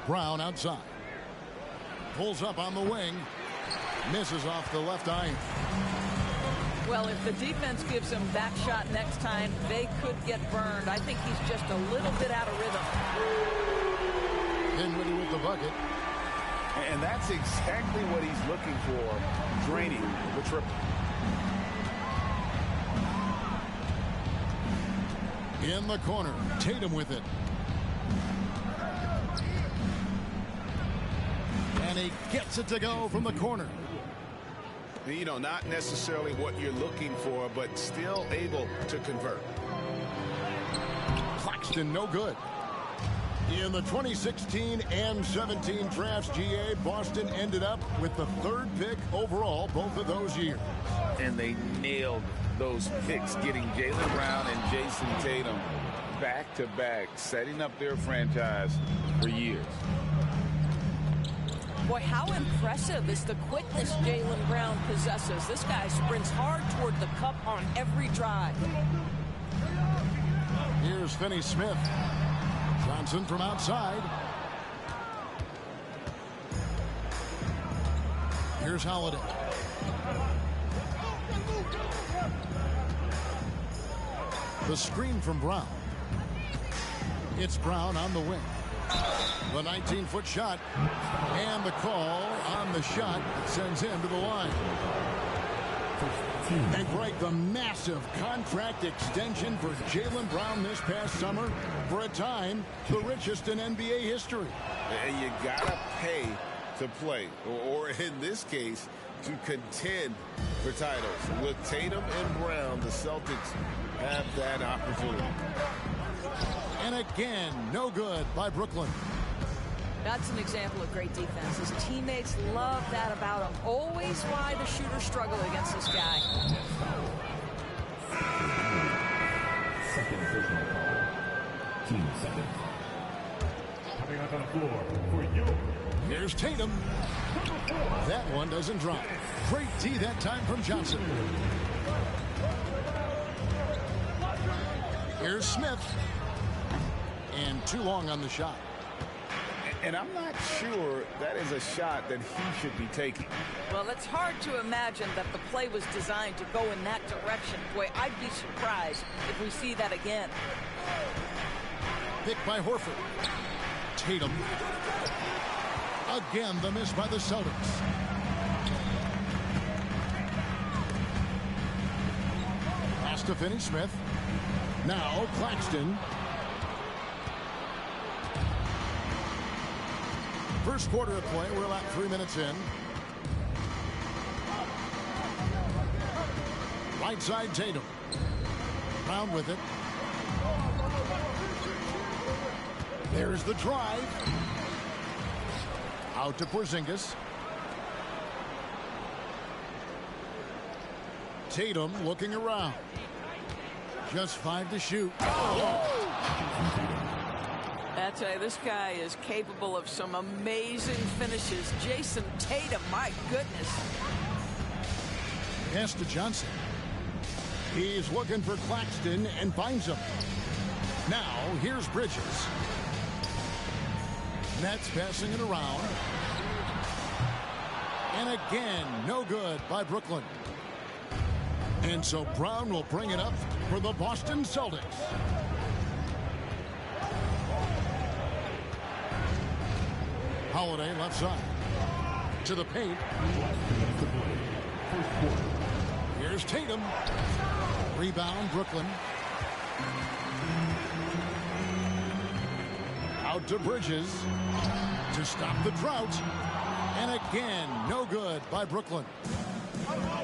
Brown outside. Pulls up on the wing. Misses off the left eye. Well, if the defense gives him that shot next time, they could get burned. I think he's just a little bit out of rhythm. Dinwiddie with the bucket. And that's exactly what he's looking for, draining the triple. In the corner, Tatum with it. And he gets it to go from the corner. You know, not necessarily what you're looking for, but still able to convert. Claxton, no good. In the 2016 and 17 drafts, GA, Boston ended up with the 3rd pick overall both of those years. And they nailed those picks, getting Jaylen Brown and Jason Tatum back-to-back, setting up their franchise for years. Boy, how impressive is the quickness Jaylen Brown possesses. This guy sprints hard toward the cup on every drive. Here's Finney-Smith. Johnson from outside. Here's Holiday. The screen from Brown. It's Brown on the wing. The 19-foot shot. And the call on the shot sends him to the line. And Greg, the massive contract extension for Jaylen Brown this past summer, for a time, the richest in NBA history. And you gotta pay to play, or in this case, to contend for titles. With Tatum and Brown, the Celtics have that opportunity. And again, no good by Brooklyn. That's an example of great defense. His teammates love that about him. Always why the shooters struggle against this guy. Second personal call. Team seconds. Coming up on the floor for you. Here's Tatum. That one doesn't drop. Great D that time from Johnson. Here's Smith. And too long on the shot. And I'm not sure that is a shot that he should be taking. Well, it's hard to imagine that the play was designed to go in that direction. Boy, I'd be surprised if we see that again. Picked by Horford. Tatum. Again, the miss by the Celtics. Pass to Finney-Smith. Now Claxton. First quarter of play. We're about 3 minutes in. Right side, Tatum. Brown with it. There's the drive. Out to Porzingis. Tatum looking around. Just 5 to shoot. I tell you, this guy is capable of some amazing finishes. Jason Tatum, my goodness. Pass to Johnson. He's looking for Claxton and finds him. Now, here's Bridges. Nets passing it around. And again, no good by Brooklyn. And so Brown will bring it up for the Boston Celtics. Holiday left side. To the paint. Here's Tatum. Rebound, Brooklyn. Out to Bridges. To stop the drought. And again, no good by Brooklyn.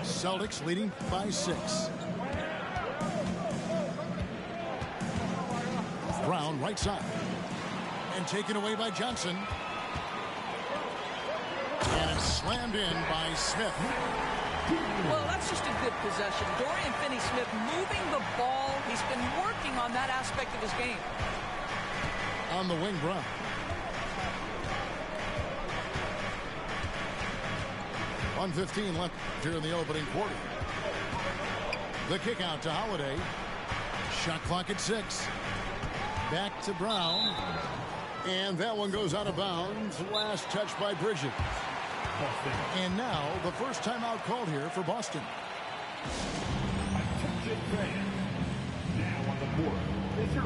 Celtics leading by 6. Brown right side. And taken away by Johnson. And it's slammed in by Smith. Well, that's just a good possession. Dorian Finney-Smith moving the ball. He's been working on that aspect of his game. On the wing, Brown. .115 left here in the opening quarter. The kick out to Holiday. Shot clock at 6. Back to Brown. And that one goes out of bounds. Last touch by Bridges. And now the first timeout called here for Boston. Now on the board is your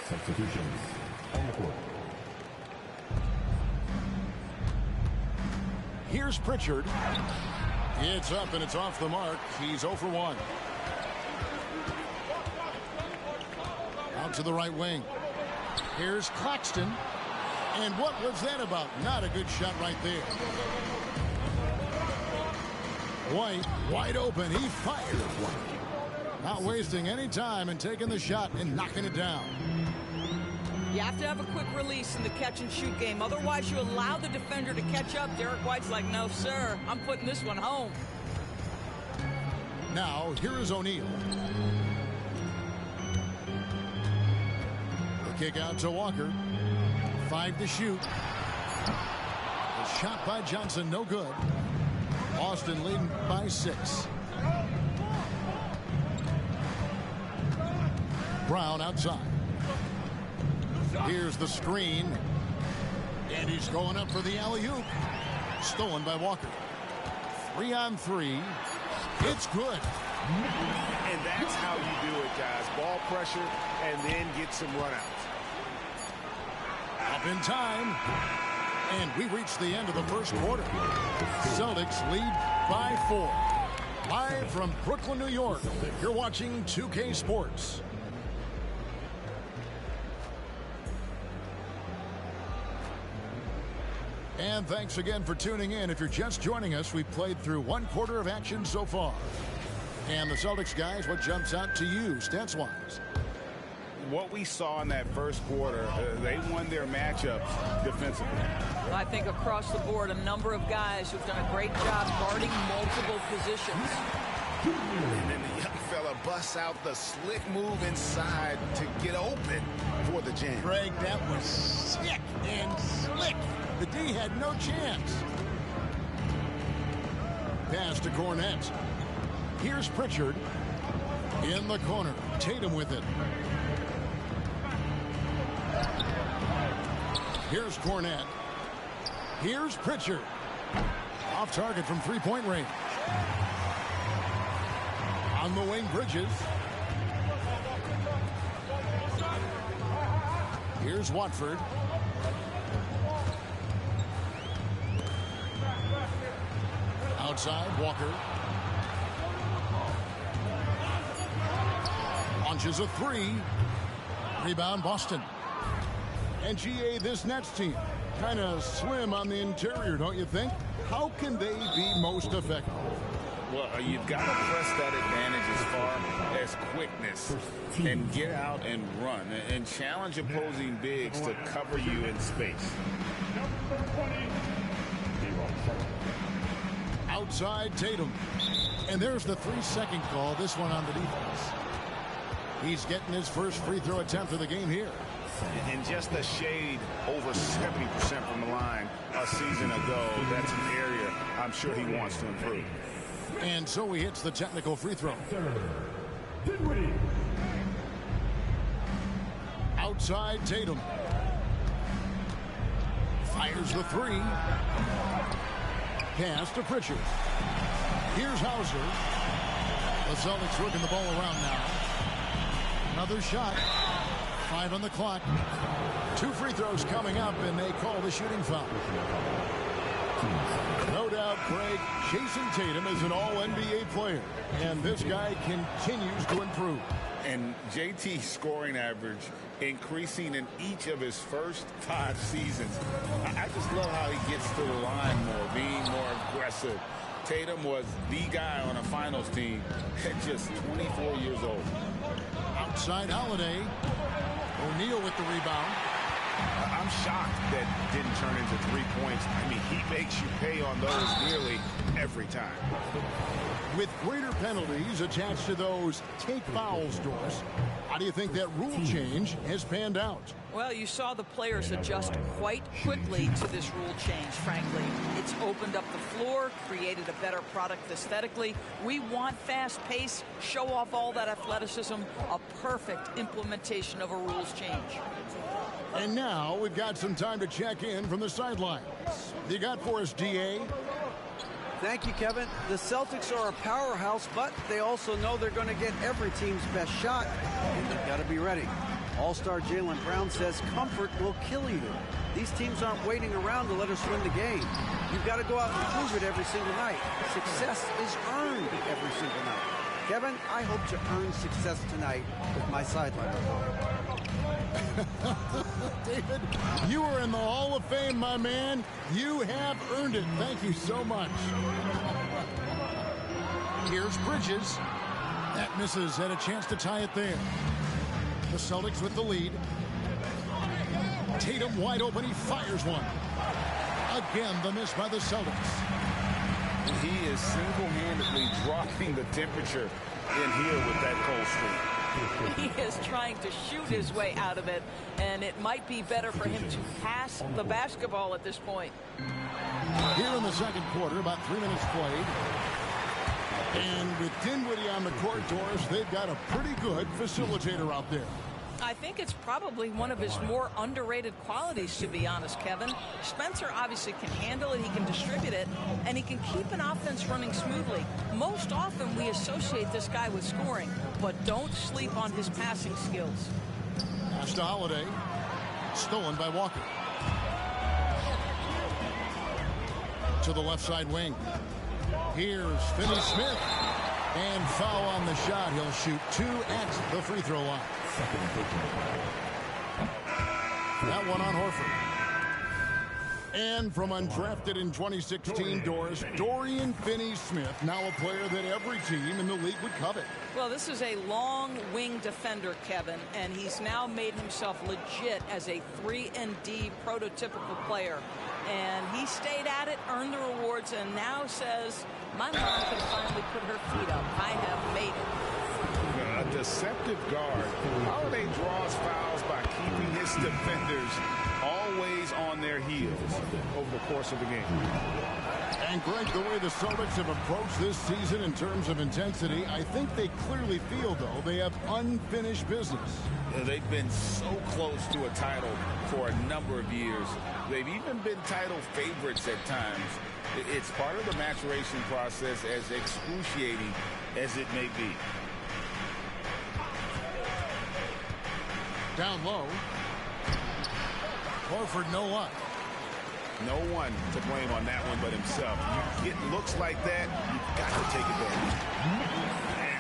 substitutions on the court. Here's Pritchard. It's up and it's off the mark. He's 0 for 1. Out to the right wing. Here's Claxton. And what was that about? Not a good shot right there. White, wide open. He fired. Not wasting any time and taking the shot and knocking it down. You have to have a quick release in the catch-and-shoot game. Otherwise, you allow the defender to catch up. Derek White's like, no, sir. I'm putting this one home. Now, here is O'Neal. The kick out to Walker. 5 to shoot. The shot by Johnson, no good. Boston leading by 6. Brown outside. Here's the screen. And he's going up for the alley-oop. Stolen by Walker. 3 on 3. It's good. And that's how you do it, guys. Ball pressure and then get some runouts. Up in time. And we reach the end of the first quarter. Celtics lead by 4. Live from Brooklyn, New York. You're watching 2K Sports. And thanks again for tuning in. If you're just joining us, we've played through 1 quarter of action so far. And the Celtics guys, what jumps out to you stats-wise? What we saw in that first quarter, they won their matchups defensively. I think across the board, a number of guys who've done a great job guarding multiple positions. And then the young fella busts out the slick move inside to get open for the jam. Greg, that was sick and slick. The D had no chance. Pass to Cornette. Here's Pritchard. In the corner. Tatum with it. Here's Cornette. Here's Pritchard. Off target from three-point range. On the wing, Bridges. Here's Watford. Outside, Walker. Launches a 3. Rebound, Boston. And GA, this Nets team, kind of slim on the interior, don't you think? How can they be most effective? Well, you've got to press that advantage as far as quickness and get out and run and challenge opposing bigs to cover you in space. Outside, Tatum. And there's the 3-second call, this one on the defense. He's getting his first free throw attempt of the game here. And just a shade over 70% from the line a season ago. That's an area I'm sure he wants to improve. And so he hits the technical free throw. Outside, Tatum. Fires the 3. Pass to Pritchard. Here's Hauser. The Celtics working the ball around now. Another shot. 5 on the clock. 2 free throws coming up, and they call the shooting foul. No doubt, Craig, Jason Tatum is an all-NBA player, and this guy continues to improve. And JT's scoring average increasing in each of his first 5 seasons. I just love how he gets to the line more, being more aggressive. Tatum was the guy on a finals team at just 24 years old. Outside Holiday. O'Neal with the rebound. I'm shocked that didn't turn into 3 points. I mean, he makes you pay on those nearly every time. With greater penalties attached to those take fouls, Doris, how do you think that rule change has panned out? Well, you saw the players adjust quite quickly to this rule change, frankly. It's opened up the floor, created a better product aesthetically. We want fast pace, show off all that athleticism, a perfect implementation of a rules change. And now we've got some time to check in from the sidelines. You got for us, DA? Thank you, Kevin. The Celtics are a powerhouse, but they also know they're going to get every team's best shot, and they've got to be ready. All-star Jaylen Brown says comfort will kill you. These teams aren't waiting around to let us win the game. You've got to go out and prove it every single night. Success is earned every single night. Kevin, I hope to earn success tonight with my sideline report. David, you are in the Hall of Fame, my man. You have earned it. Thank you so much. Here's Bridges. That misses, had a chance to tie it there. The Celtics with the lead. Tatum wide open. He fires one. Again, the miss by the Celtics. He is single-handedly dropping the temperature in here with that cold streak. He is trying to shoot his way out of it, and it might be better for him to pass the basketball at this point. Here in the second quarter, about 3 minutes played. And with Dinwiddie on the court, Doris, they've got a pretty good facilitator out there. I think it's probably one of his more underrated qualities, to be honest, Kevin. Spencer obviously can handle it, he can distribute it, and he can keep an offense running smoothly. Most often we associate this guy with scoring, but don't sleep on his passing skills. Pass to Holiday. Stolen by Walker. To the left side wing. Here's Finney Smith. And foul on the shot. He'll shoot 2 at the free throw line. That one on Horford. And from undrafted in 2016, Doris, Dorian Finney-Smith, now a player that every team in the league would covet. Well, this is a long wing defender, Kevin, and he's now made himself legit as a 3-and-D prototypical player. And he stayed at it, earned the rewards, and now says, my mom can finally put her feet up. I have made it. A deceptive guard. Holiday draws fouls by keeping his defenders always on their heels over the course of the game. And Greg, the way the Celtics have approached this season in terms of intensity, I think they clearly feel, though, they have unfinished business. They've been so close to a title for a number of years. They've even been title favorites at times. It's part of the maturation process, as excruciating as it may be. Down low. Horford, no luck. No one to blame on that one but himself. You get looks like that, you've got to take advantage.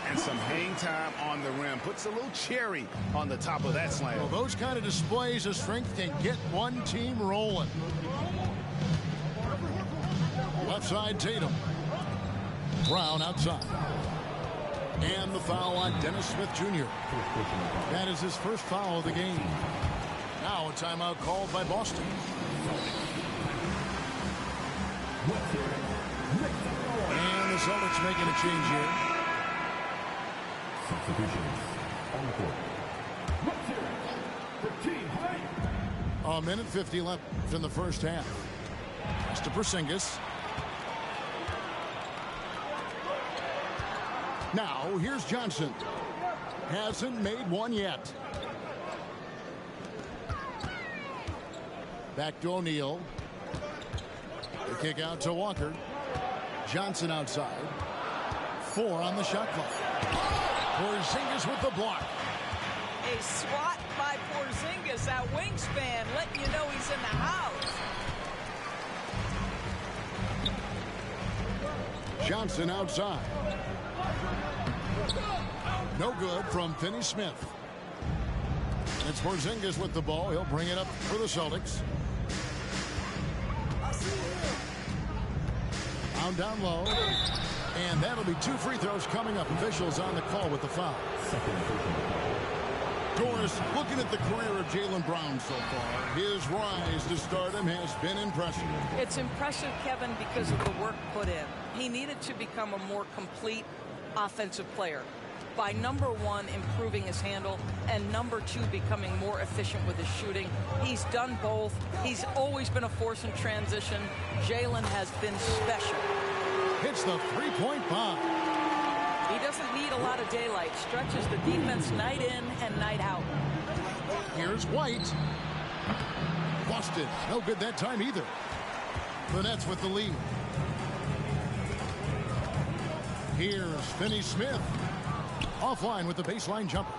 And some hang time on the rim. Puts a little cherry on the top of that slam. Well, those kind of displays of strength can get one team rolling. Left side, Tatum. Brown outside. And the foul on Dennis Smith Jr. That is his first foul of the game. Now a timeout called by Boston. And the Celtics making a change here. A minute 50 left in the first half. Pass to Porzingis. Now here's Johnson. Hasn't made one yet. Back to O'Neal. The kick out to Walker. Johnson outside. 4 on the shot clock. Porzingis with the block. A swat by Porzingis, that wingspan, letting you know he's in the house. Johnson outside. No good from Finney-Smith. It's Porzingis with the ball. He'll bring it up for the Celtics. Down low. And that'll be 2 free throws coming up. Officials on the call with the foul. Doris, looking at the career of Jaylen Brown so far, his rise to stardom has been impressive. It's impressive, Kevin, because of the work put in. He needed to become a more complete offensive player. by, number one, improving his handle, and number two, becoming more efficient with his shooting. He's done both. He's always been a force in transition. Jalen has been special. Hits the three-point bomb. He doesn't need a lot of daylight. Stretches the defense night in and night out. Here's White. Boston, no good that time either. The Nets with the lead. Here's Finney-Smith. Offline with the baseline jumper.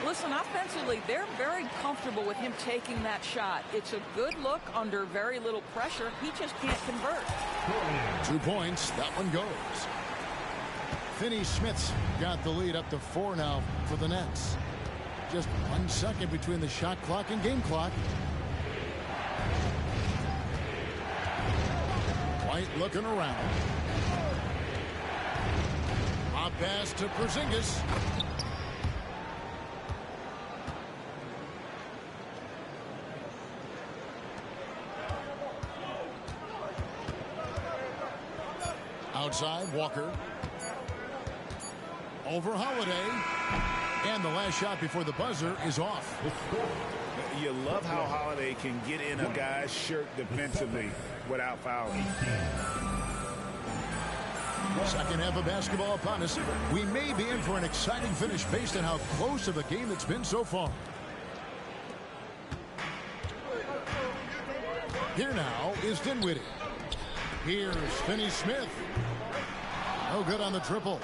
Listen, offensively, they're very comfortable with him taking that shot. It's a good look under very little pressure. He just can't convert. 2 points. That one goes. Finney-Smith's got the lead up to 4 now for the Nets. Just 1 second between the shot clock and game clock. White looking around. Hot pass to Porzingis. Outside, Walker. Over Holiday. And the last shot before the buzzer is off. You love how Holiday can get in a guy's shirt defensively without fouling. Second half of basketball upon us. We may be in for an exciting finish based on how close of a game it's been so far. Here now is Dinwiddie. Here's Finney-Smith. No good on the triple.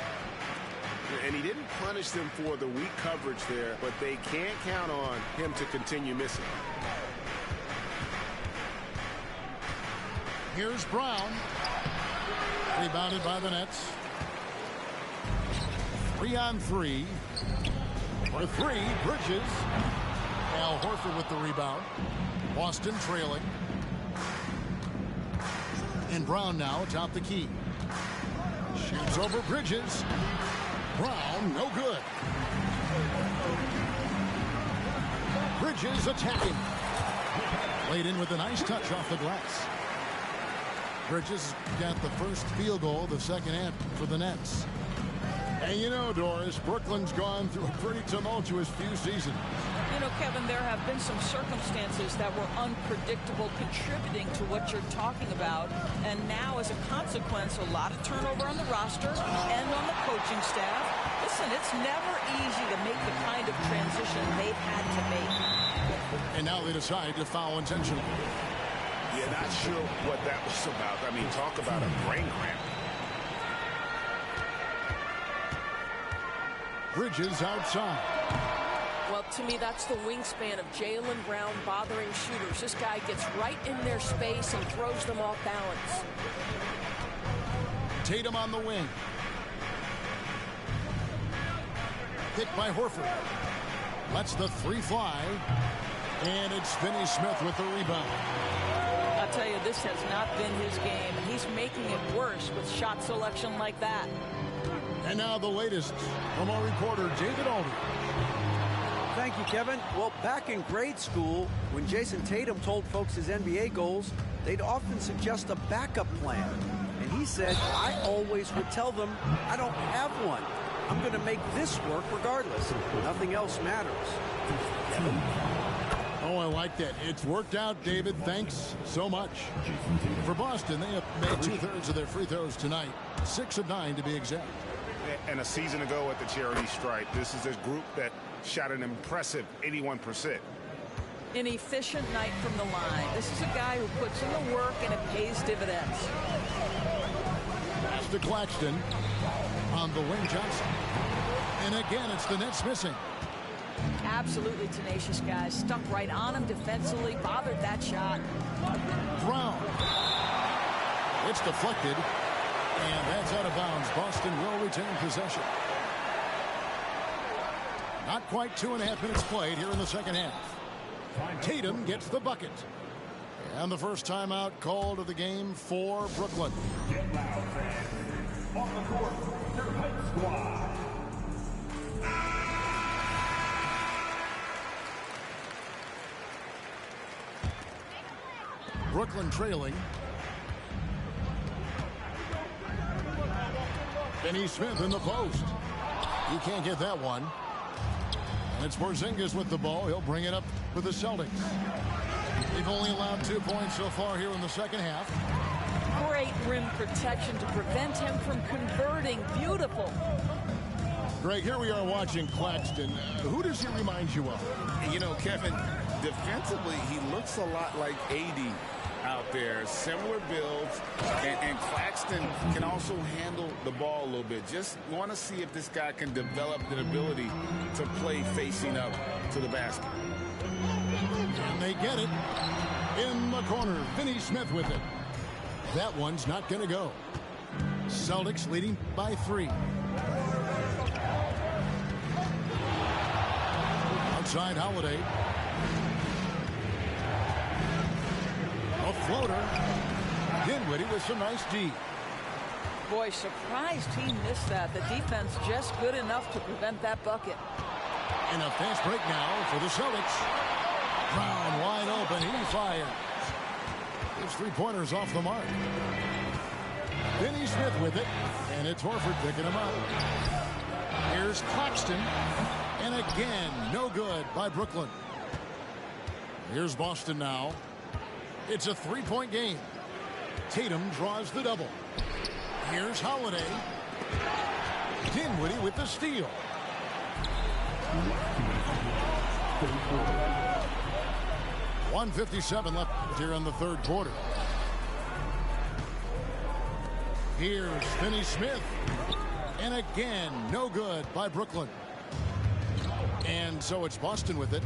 And he didn't punish them for the weak coverage there, but they can't count on him to continue missing. Here's Brown. Rebounded by the Nets. 3-on-3. For 3, Bridges. Al Horford with the rebound. Boston trailing. And Brown now atop the key. Shoots over Bridges. Brown, no good. Bridges attacking. Laid in with a nice touch off the glass. Bridges got the first field goal of the second half for the Nets. And you know, Doris, Brooklyn's gone through a pretty tumultuous few seasons. You know, Kevin, there have been some circumstances that were unpredictable, contributing to what you're talking about. And now, as a consequence, a lot of turnover on the roster and on the coaching staff. Listen, it's never easy to make the kind of transition they've had to make. And now they decide to foul intentionally. Yeah, not sure what that was about. I mean, talk about a brain cramp. Bridges outside. Well, to me, that's the wingspan of Jalen Brown bothering shooters. This guy gets right in their space and throws them off balance. Tatum on the wing. Hit by Horford. Lets the 3 fly. And it's Finney-Smith with the rebound. I'll tell you, this has not been his game. And he's making it worse with shot selection like that. And now the latest from our reporter, David Aldridge. Thank you, Kevin. Well, back in grade school, when Jason Tatum told folks his NBA goals, they'd often suggest a backup plan. And he said, I always would tell them, I don't have one. I'm going to make this work regardless. Nothing else matters. Kevin? Oh, I like that. It's worked out, David. Thanks so much. For Boston, they have made 2/3 of their free throws tonight. 6 of 9 to be exact. And a season ago at the charity stripe, this is a group that shot an impressive 81%. An efficient night from the line. This is a guy who puts in the work and it pays dividends. Pass to Claxton. On the wing, Johnson. And again, it's the Nets missing. Absolutely tenacious guys. Stuck right on him defensively. Bothered that shot. Brown. It's deflected. And that's out of bounds. Boston will retain possession. Not quite 2.5 minutes played here in the second half. Tatum gets the bucket. And the first timeout called of the game for Brooklyn. Get loud, fans. On the court, your hype squad. Brooklyn trailing. Finney-Smith in the post. He can't get that one. And it's Porzingis with the ball. He'll bring it up for the Celtics. They've only allowed 2 points so far here in the second half. Great rim protection to prevent him from converting. Beautiful. Greg, here we are watching Claxton. Who does he remind you of? You know, Kevin, defensively, he looks a lot like AD out there. Similar builds, and Claxton can also handle the ball a little bit. Just want to see if this guy can develop the ability to play facing up to the basket. And they get it. In the corner, Finney Smith with it. That one's not going to go. Celtics leading by 3. Outside Holiday. A floater. Dinwiddie with some nice D. Boy, surprised he missed that. The defense just good enough to prevent that bucket. And a fast break now for the Celtics. Brown wide open. He fires. His 3-pointers off the mark. Finney Smith with it. And it's Horford picking him up. Here's Claxton. And again, no good by Brooklyn. Here's Boston now. It's a 3-point game. Tatum draws the double. Here's Holiday. Dinwiddie with the steal. .157 left here in the third quarter. Here's Finney Smith. And again, no good by Brooklyn. And so it's Boston with it.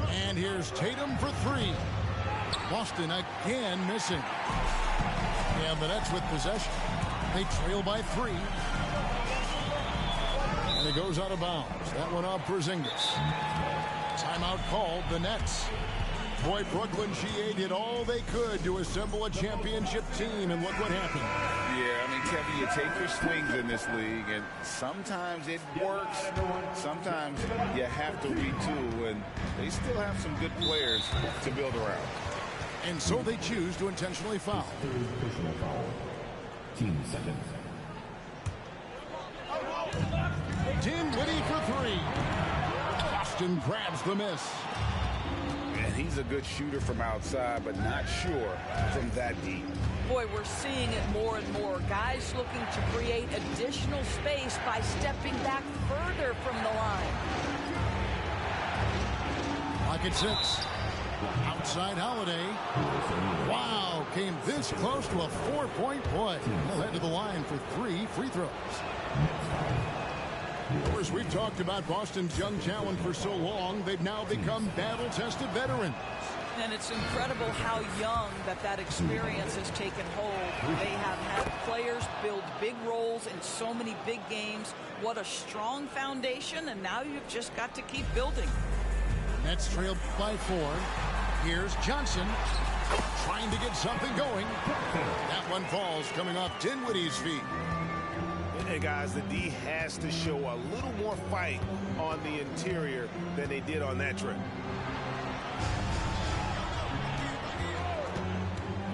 And here's Tatum for 3. Boston again missing. And the Nets with possession. They trail by 3. And it goes out of bounds. That one off Porzingis. Timeout called, the Nets. Boy, Brooklyn GA did all they could to assemble a championship team, and look what happened. Yeah, I mean, Kevin, you take your swings in this league, and sometimes it works. Sometimes you have to retool, and they still have some good players to build around. And so they choose to intentionally foul. Personal foul. Team seconds. Dinwiddie for 3. Boston grabs the miss. And he's a good shooter from outside, but not sure from that deep. Boy, we're seeing it more and more. Guys looking to create additional space by stepping back further from the line. Lock at 6. Outside Holiday. Wow, came this close to a 4-point play. He'll head to the line for 3 free throws. Of course, we've talked about Boston's young talent for so long. They've now become battle-tested veterans. And it's incredible how young that experience has taken hold. They have had players build big roles in so many big games. What a strong foundation, and now you've just got to keep building. Nets trailed by 4. Here's Johnson trying to get something going. That one falls coming off Dinwiddie's feet. Hey guys, the D has to show a little more fight on the interior than they did on that trip.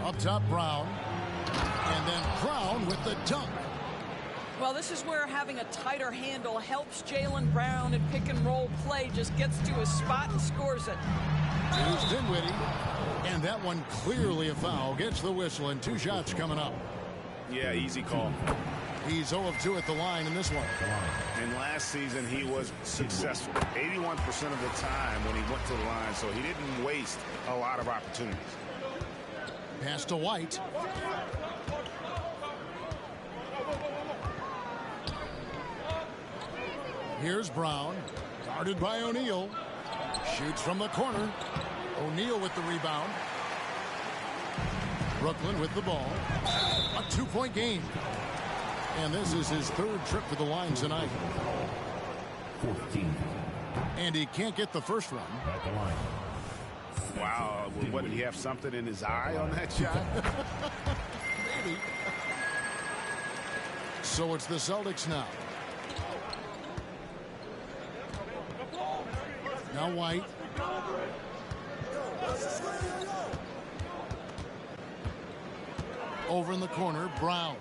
Up top, Brown. And then Brown with the dunk. Well, this is where having a tighter handle helps Jaylen Brown in pick and roll play. Just gets to his spot and scores it. Here's Dinwiddie. And that one clearly a foul. Gets the whistle, and 2 shots coming up. Yeah, easy call. He's 0 of 2 at the line in this one. And last season he was successful 81% of the time when he went to the line, so he didn't waste a lot of opportunities. Pass to White. Here's Brown. Guarded by O'Neal. Shoots from the corner. O'Neal with the rebound. Brooklyn with the ball. A 2-point game. And this is his 3rd trip to the line tonight. 14. And he can't get the first one. At the line. Wow, what, did he have something in his eye on that shot? Maybe. So it's the Celtics now. Now White. Over in the corner, Brown.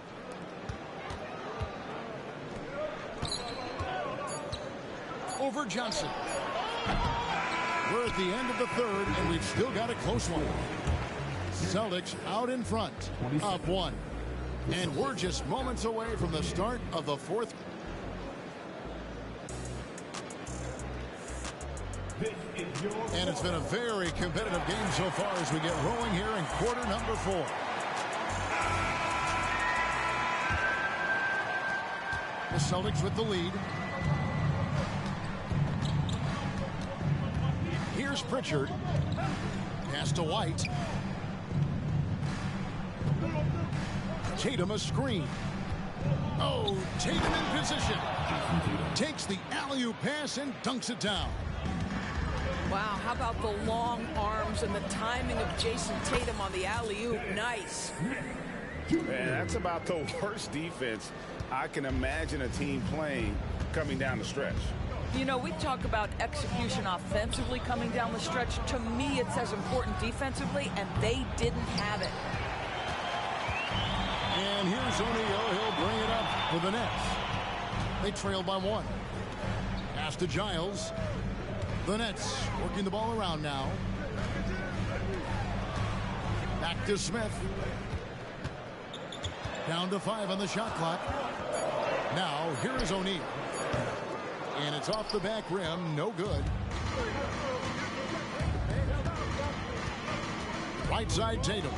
over Johnson. We're at the end of the third, and we've still got a close one. Celtics out in front, up 1. And we're just moments away from the start of the fourth. And it's been a very competitive game so far as we get rolling here in quarter number 4. The Celtics with the lead. Here's Pritchard. Pass to White. Tatum a screen. Oh, Tatum in position. Takes the alley-oop pass and dunks it down. Wow, how about the long arms and the timing of Jason Tatum on the alley-oop? Nice. Man, that's about the worst defense I can imagine a team playing coming down the stretch. You know, we talk about execution offensively coming down the stretch. To me, it's as important defensively, and they didn't have it. And here's O'Neal. He'll bring it up for the Nets. They trail by 1. Pass to Giles. The Nets working the ball around now. Back to Smith. Down to 5 on the shot clock. Now, here is O'Neal. And it's off the back rim. No good. Right side, Tatum.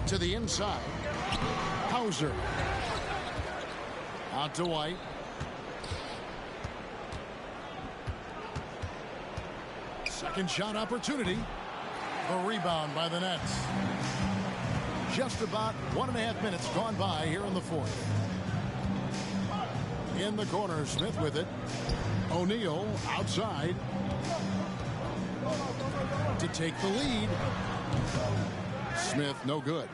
To the inside. Hauser. Out to White. Second shot opportunity. The rebound by the Nets. Just about 1.5 minutes gone by here in the fourth. In the corner, Smith with it. O'Neal outside to take the lead. Smith no good.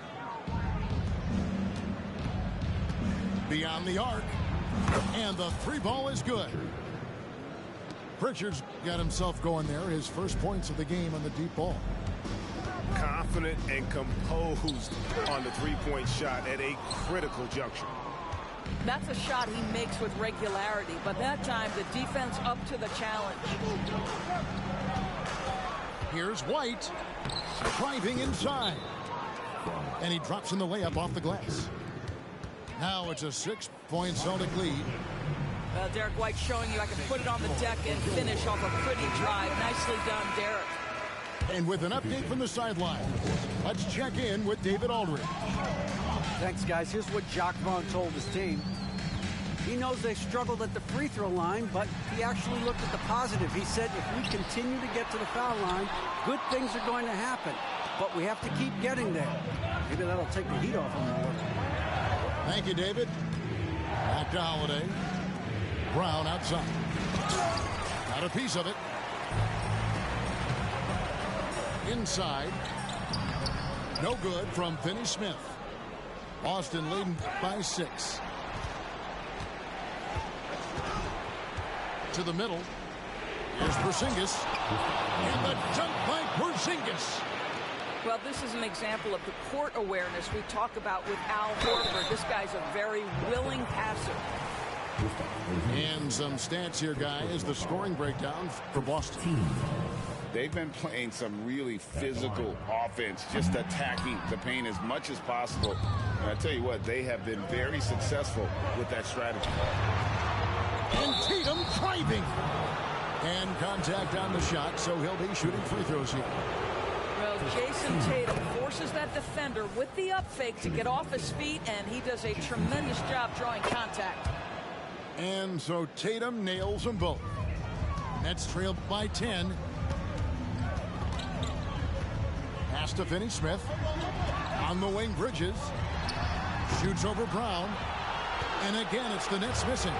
Beyond the arc. And the 3 ball is good. Pritchard's got himself going there. His first points of the game on the deep ball. Confident and composed on the three-point shot at a critical juncture. That's a shot he makes with regularity, but that time the defense up to the challenge. Here's White driving inside. And he drops in the layup off the glass. Now it's a 6-point Celtic lead. Derek White showing you I can put it on the deck and finish off a pretty drive. Nicely done, Derek. And with an update from the sideline, let's check in with David Aldridge. Thanks, guys. Here's what Jacques Vaughn told his team. He knows they struggled at the free throw line, but he actually looked at the positive. He said, if we continue to get to the foul line, good things are going to happen. But we have to keep getting there. Maybe that'll take the heat off him more. Thank you, David. Back to Holiday. Brown outside. Got a piece of it. Inside. No good from Finney-Smith. Boston leading by 6. To the middle. Here's Porzingis. And the dunk by Porzingis. Well, this is an example of the court awareness we talk about with Al Horford. This guy's a very willing passer. And some stats here, guys. The scoring breakdown for Boston. They've been playing some really physical offense, just attacking the paint as much as possible. And I tell you what, they have been very successful with that strategy. And Tatum driving. And contact on the shot, so he'll be shooting free throws here. Well, Jason Tatum forces that defender with the up fake to get off his feet, and he does a tremendous job drawing contact. And so Tatum nails them both. Nets trailed by 10. Pass to Finney-Smith. On the wing, Bridges. Shoots over Brown. And again, it's the Nets missing.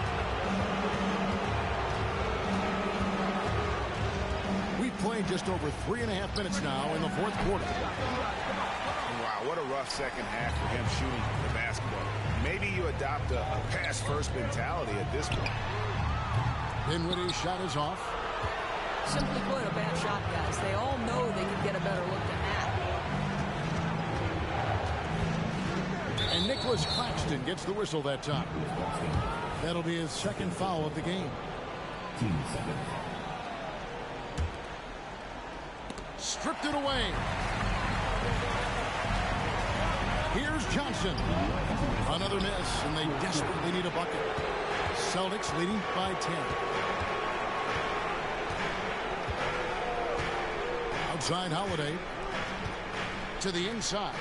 We've played just over 3.5 minutes now in the fourth quarter. Wow, what a rough second half for him shooting the basketball. Maybe you adopt a pass-first mentality at this point. Dinwiddie's shot is off. Simply put, a bad shot, guys. They all know they can get a better look than that. Nicholas Claxton gets the whistle that time. That'll be his second foul of the game. Team seconds. Stripped it away. Here's Johnson. Another miss, and they desperately need a bucket. Celtics leading by 10. Outside Holiday. To the inside.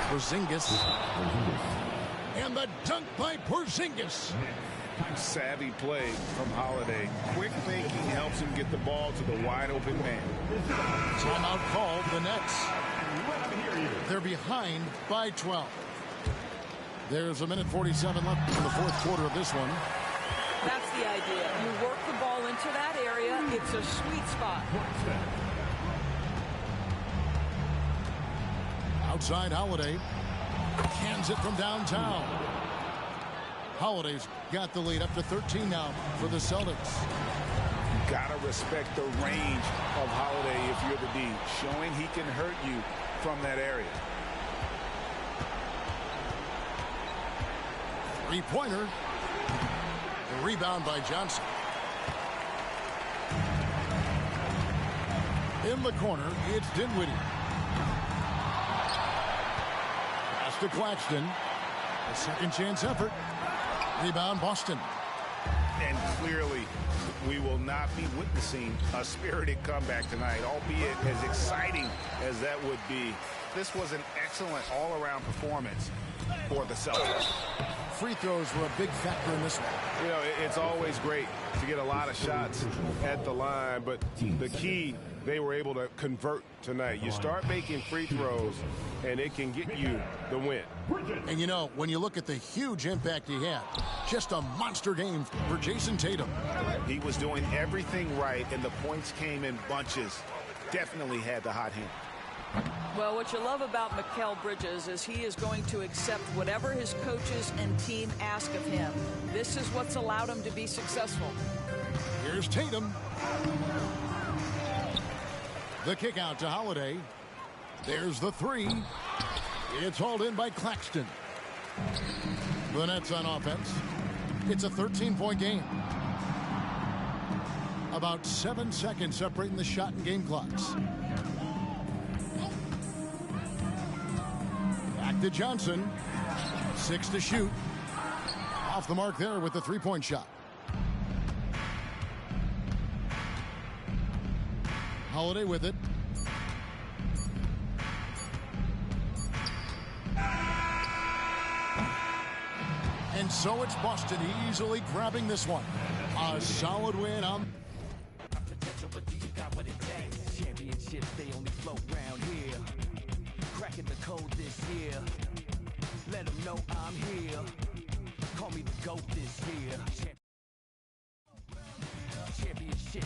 Porzingis. And the dunk by Porzingis. Savvy play from Holiday. Quick thinking helps him get the ball to the wide open man. Timeout called the Nets. They're behind by 12. There's a minute 47 left in the fourth quarter of this one. That's the idea. You work the ball into that area. It's a sweet spot. Outside Holiday. Cans it from downtown. Holiday's got the lead up to 13 now for the Celtics. Gotta respect the range of Holiday if you're the D, showing he can hurt you from that area. Three-pointer. The rebound by Johnson. In the corner, it's Dinwiddie. Pass to Claxton. A second chance effort. Rebound Boston. And clearly, we will not be witnessing a spirited comeback tonight, albeit as exciting as that would be. This was an excellent all-around performance for the Celtics. Free throws were a big factor in this one. You know, it's always great to get a lot of shots at the line, but the key, they were able to convert tonight. You start making free throws, and it can get you the win. And, you know, when you look at the huge impact he had, just a monster game for Jason Tatum. He was doing everything right, and the points came in bunches. Definitely had the hot hand. Well, what you love about Mikal Bridges is he is going to accept whatever his coaches and team ask of him. This is what's allowed him to be successful. Here's Tatum. The kick out to Holiday. There's the three. It's hauled in by Claxton. The Nets on offense. It's a 13-point game. About 7 seconds separating the shot and game clocks. Back to Johnson. 6 to shoot. Off the mark there with the three-point shot. Holiday with it. And so it's Boston easily grabbing this one. A solid win on. Championships, they only float round here. Cracking the code this year. Let them know I'm here. Call me the GOAT this year. Championship.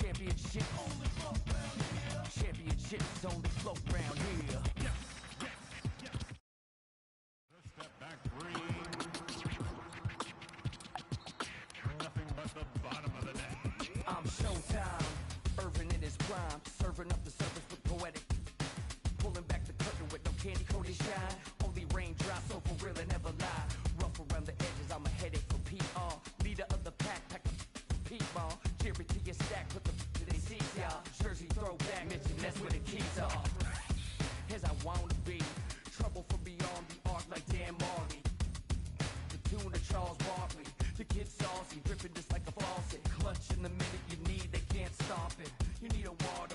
Championship. Championships only float round here. Step back three. Nothing but the bottom of the net. I'm Showtime. Irvin in his prime. Serving up the service with poetic. Pulling back the curtain with no candy coated shine. Only raindrops, so for real and never lie. Rough around the edges, I'm a headache for PR. Leader of the pack, pack a P-ball. Jerry to your stack, put the to their seats, y'all. Jersey throwback, mention that's where the keys are. As I wanna be. Trouble from beyond the arc like Dan Marley. The tune of Charles Barkley. The kid saucy, dripping just like a faucet. Clutch in the minute you need, they can't stop it. You need a water.